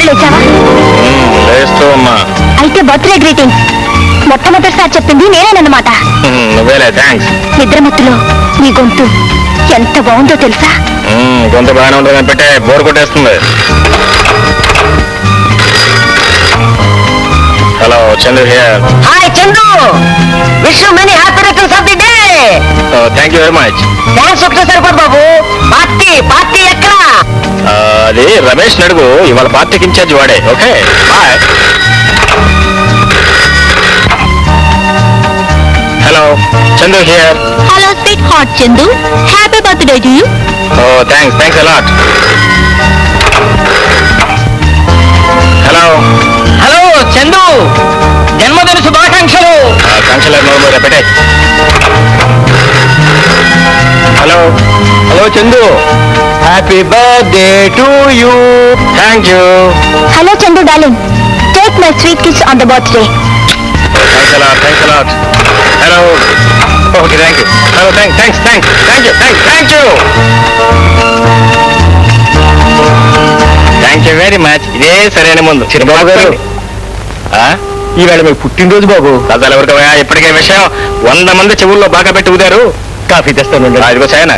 లేచావా? లేస్తూ ఉన్నా. అయితే బర్త్డే గ్రీటింగ్స్. మొట్టమొదటిసారి చెప్పింది నేనేనన్నమాట. నువ్వేలే, థ్యాంక్స్. నిద్రమత్తులో నీ గొంతు ఎంత బాగుందో తెలుసా? గొంతు బాగానే ఉంటుంది అని పెట్టే, బోర్ కొట్టేస్తుంది. Hello, Chandu here. Hi Chandu, wish you many happy returns of the day. Thank you very much. Thanks ఒకటే సరిపోదు బాబు. పార్టీ పార్టీ ఎక్కడ? అది రమేష్ నడుగు, ఇవాళ పార్టీకి ఇన్ఛార్జ్ వాడే. Okay bye. Hello, Chandu here. Hello sweetheart Chandu, happy birthday to you. Thanks a lot. Hello hello Chandu, జన్మదిన శుభాకాంక్షలు. కాంక్షలు పెట్టే. Hello hello Chandu, happy birthday to you. Thank you. Hello Chandu darling, take my sweet kiss on the birthday. Thanks a lot. Hello, okay thank you. Hello thank you very much. ఇదే సరైన ముందు. చిరుబాబు గారు, ఈవేళ మీ పుట్టినరోజు బాబు. అసలు ఎవరికవా ఇప్పటికే విషయం 100 మంది చెవుల్లో బాగా పెట్టి ఊదారు. కాఫీ తెస్తాను. అదిగో చాయనా.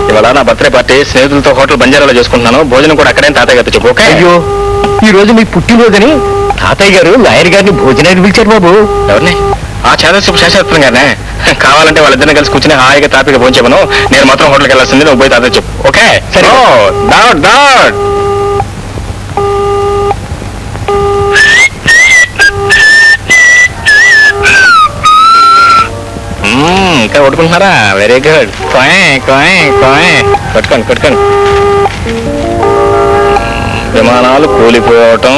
ఇవాళ నా బర్త్డే పార్టీ స్నేహితులతో హోటల్ బంజారాలో చేసుకుంటున్నాను. భోజనం కూడా అక్కడే తాతయ్య గారితో చెప్పు. ఓకే? అయ్యో, ఈ రోజు మీ పుట్టినరోజని తాతయ్య గారు లాయర్ గారిని భోజనానికి పిలిచారు బాబు. ఎవరిని? ఆ చంద్రశేఖర్ శేషాత్రం గారినే. కావాలంటే వాళ్ళిద్దరిని కలిసి కూర్చుని హాయిగా తాపిగా భోంచేమను. నేను మాత్రం హోటల్కి వెళ్ళాల్సింది. నువ్వు పోయి తాతయ్య చెప్పు. ఓకే? సరే. డాట్ ఇంకా కొట్టుకుంటున్నారా? Very good. కొట్టుకోండి. విమానాలు కూలిపోవటం,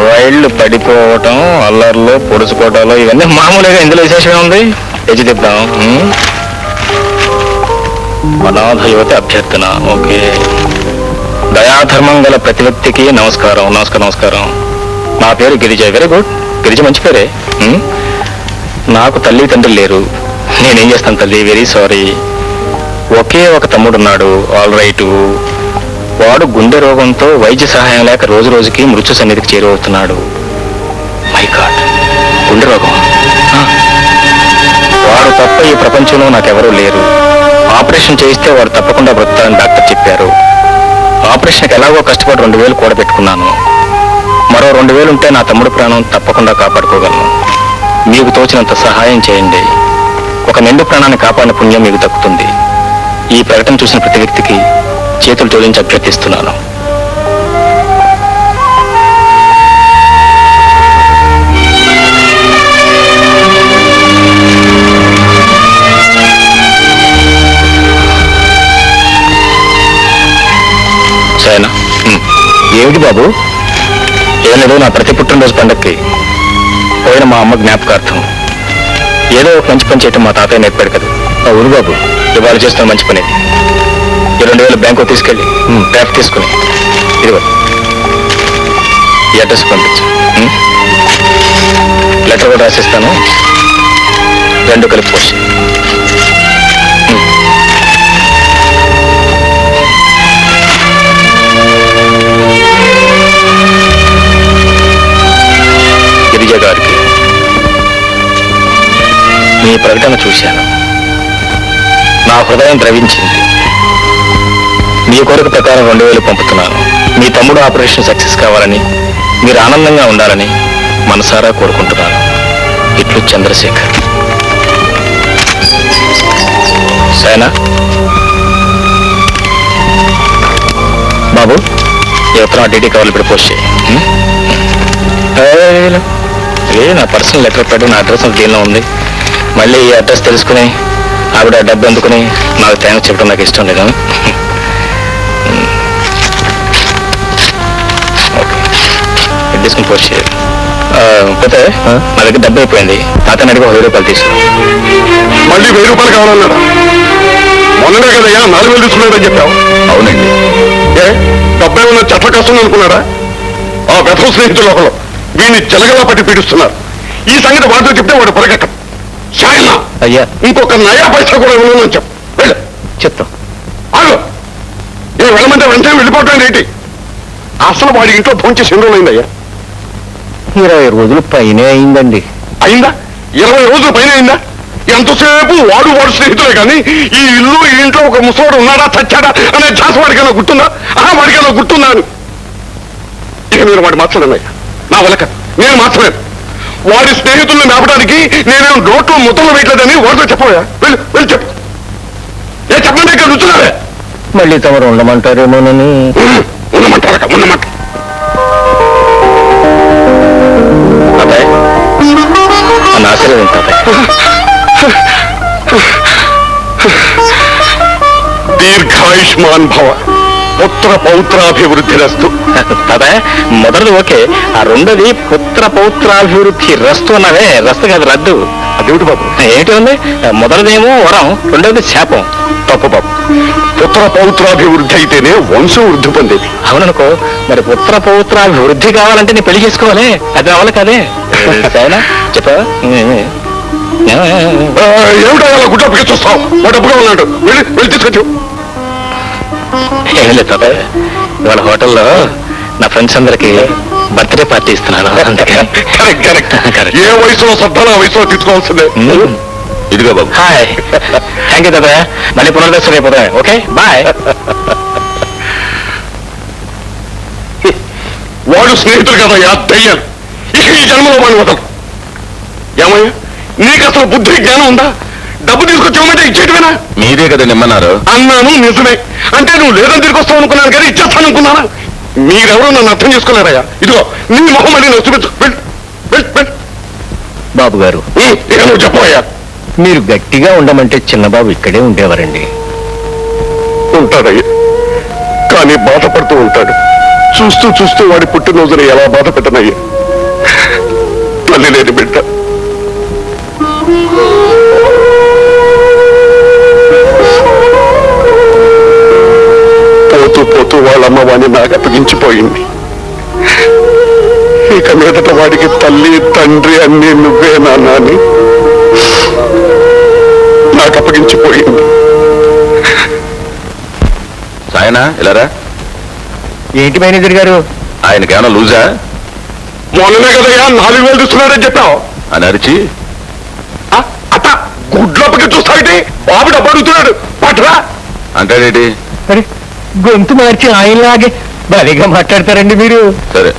రైళ్లు పడిపోవటం, అల్లర్లు పొడుచుకోవటాలు ఇవన్నీ మామూలుగా. ఇందులో విశేషమే ఉంది. తెచ్చి తిప్పుదాం. అనాథ యువతి అభ్యర్థన. ఓకే. దయాధర్మం గల ప్రతి వ్యక్తికి నమస్కారం. నా పేరు గిరిజ. Very good. గిరిజ మంచి పేరే. నాకు తల్లి తండ్రి లేరు. నేనేం చేస్తాను తల్లి? Very sorry. ఒకే ఒక తమ్ముడున్నాడు. All right. వాడు గుండె రోగంతో వైద్య సహాయం లేక రోజు రోజుకి మృత్యు సన్నిధికి చేరువవుతున్నాడు. మై గాడ్, గుండె రోగం. వాడు తప్ప ఈ ప్రపంచంలో నాకెవరూ లేరు. ఆపరేషన్ చేయిస్తే వాడు తప్పకుండా బ్రతుకుతాడని డాక్టర్ చెప్పారు. ఆపరేషన్కి ఎలాగో కష్టపడి 2000 కూడబెట్టుకున్నాను. మరో 2000 ఉంటే నా తమ్ముడు ప్రాణం తప్పకుండా కాపాడుకోగలను. మీకు తోచినంత సహాయం చేయండి. ఒక నిండు ప్రాణాన్ని కాపాడిన పుణ్యం మీకు దక్కుతుంది. ఈ ప్రకటన చూసిన ప్రతి వ్యక్తికి చేతులు జోడించి అభ్యర్థిస్తున్నాను. సరేనా? ఏమిటి బాబు? ఏం లేదు, నా ప్రతి పుట్టినరోజు పండక్కి పోయిన మా అమ్మ జ్ఞాపకార్థం ఏదో ఒక మంచి పని చేయటం మా తాతయ్య నేర్పాడు కదా. అవును బాబు, ఇవాళ చేస్తున్న మంచి పని. ఈ 2000 బ్యాంకు తీసుకెళ్ళి డ్రాఫ్ట్ తీసుకుని ఇదిగో ఈ అడ్రస్ పంపించు. లెటర్ కూడా రాసిస్తాను. 2 కలిపి పోస్ట్. గిరిజ గారికి మీ ప్రకటన చూశాను. నా హృదయం ద్రవించింది. మీ కోరిక ప్రకారం 2000 పంపుతున్నాను. మీ తమ్ముడు ఆపరేషన్ సక్సెస్ కావాలని, మీరు ఆనందంగా ఉండాలని మనసారా కోరుకుంటున్నాను. ఇట్లు చంద్రశేఖర్. సరేనా? బాబు, ఈ ఉత్తరం డీటీ కావాలి, ఇప్పుడు పోస్ట్ చేయి. నా పర్సనల్ లెటర్ పెట్టు. నా అడ్రస్ దీనిలో ఉంది. మళ్ళీ ఈ అడ్రస్ తెలుసుకుని ఆవిడ డబ్బు అందుకుని నాకు థ్యాంక్స్ చెప్పడం నాకు ఇష్టం లేదు. ఓకే, తీసుకుని పోస్ట్ చేయాలి. పోతే నా దగ్గర డబ్బు అయిపోయింది. తాతని అడిగి 1000 రూపాయలు తీసుకుని. మళ్ళీ 1000 రూపాయలు కావాలన్నాడా? మొన్ననే కదయ్యా 4000 తీసుకున్నాడని చెప్పావు. అవునండి. ఏ డబ్బు ఏమన్నా చెట్ల కష్టం అనుకున్నాడా? ఆ వెధవ స్నేహితులు ఒకరు వీడిని జలగలా పట్టి పీడిస్తున్నారు. ఈ సంగతి వాడితో చెప్తే వాడు పొరగట్టం. సాయన్నా అయ్యా, ఇంకొక నయా పైసా కూడా ఇవ్వను చెప్పు. వెళ్ళు. చెప్తాం. ఆగు. నేను వెళ్ళమంటే వెంటనే వెళ్ళిపోవటం ఏంటి? అసలు వాడి ఇంట్లో భోంచేసి ఎన్ని రోజులైందయ్యా? 20 రోజులు పైనే అయిందండి. అయిందా? 20 రోజుల పైన అయిందా? ఎంతసేపు వాడు స్నేహితులే కానీ ఈ ఇల్లు ఈ ఇంట్లో ఒక ముసోడు ఉన్నాడా చచ్చాడా అనే ఛాన్స్ వాడికైనా గుర్తుందా? వాడికైనా గుర్తుందా అని ఇక నేను వాడు మార్చలేనయ్యా. నా వలక నేను మార్చలేను. వాడి స్నేహితుల్ని మేపడానికి నేనేం నోట్లో ముద్దలు వేయట్లేదని వాడితో చెప్పవా? వెళ్ళి వెళ్ళి చెప్పు. చెప్పండి, ఇక్కడ నుంచున్నావే. మళ్ళీ తమరు ఉండమంటారేమోనని. ఉండమంటారా? ఉండమంట. తాతయ్య నన్ను ఆశీర్వదించు తాతయ్య. దీర్ఘాయుష్మాన్ భవ, పుత్ర పౌత్రాభివృద్ధి రస్తు. తాతయ్య మొదటిది ఓకే, ఆ రెండోది పుత్ర పౌత్రాభివృద్ధి రస్తు అన్నవే. రస్తు కాదు, రద్దు. అదేమిటి బాబు? ఏంటి ఉంది? మొదటిదేమో వరం, రెండోది శాపం. తప్పు బాబు. పుత్ర పౌత్రాభివృద్ధి అయితేనే వంశం వృద్ధి పొందేది. అవుననుకో, మరి పుత్ర పౌత్రాభివృద్ధి కావాలంటే నీ పెళ్లి చేసుకోవాలి. అది అవ్వాలి కదే. సరేనా చెప్పా? ఏమిటో అలా గుడ్డప్పకి చూస్తావు? వాడు డబ్బుగా ఉన్నాడు. వెళ్ళి వెళ్ళి తీసుకొచ్చు. ఏం లేదు తాతయ్య, ఇవాళ హోటల్లో నా ఫ్రెండ్స్ అందరికి బర్త్డే పార్టీ ఇస్తున్నాను. అందుకని కరెక్ట్ కరెక్ట్. ఏ వయసులో శ్రద్ధలో ఆ వయసులో తీసుకోవాల్సిందే. ఇదిగో బాబు. హాయ్, థ్యాంక్ యూ తాతయ్య. మళ్ళీ పునర్దర్శనం అయిపోతాయి. Okay bye. వాడు స్నేహితులు కదయ్యా, దయ్యాలు. ఇక ఈ జన్మలో వాడిని వదలు. ఏమయ్యా, నీకు అసలు బుద్ధి జ్ఞానం ఉందా? డబ్బు తీసుకొచ్చామంటే ఇచ్చేటివేనా? మీరే కదా నిమ్మన్నారు. అన్నాను, నిజమే. అంటే నువ్వు లేదని తిరిగి వస్తావు అనుకున్నాను కానీ ఇచ్చేస్తాను అనుకున్నానా? మీరెవరో నన్ను అర్థం చేసుకోలేరయ్యా. ఇదిగో నీ మొహం మళ్ళీ నేను చూపించు. బాబు గారు, ఇక నువ్వు చెప్పవయ్యా. మీరు గట్టిగా ఉండమంటే చిన్నబాబు ఇక్కడే ఉండేవారండి. ఉంటాడయ్యా, కానీ బాధపడుతూ ఉంటాడు. చూస్తూ చూస్తూ వాడి పుట్టినరోజుని ఎలా బాధ పెట్టనయ్యా. తల్లి లేని బిడ్డ. పోతూ పోతూ వాళ్ళమ్మ వాడిని నాకు అప్పగించిపోయింది. ఇక మీదట వాడికి తల్లి తండ్రి అన్ని నువ్వే నాన్న అని నాకు అప్పగించిపోయింది. సాయనా ఇలారా. ఏంటి మేనేజర్ గారు? ఆయనకేమైనా లూజా? మొన్ననే కదయ్యా 4,000 తీసుకున్నాడని చెప్పావు అని అరిచి అట్ట గుడ్లప్పకి చూస్తాయితే బాబు డబ్బు అడుగుతున్నాడు. పట్రా అంటాడేటి? అరే, గొంతు మార్చి ఆయనలాగే భలేగా మాట్లాడతారండి మీరు. సరే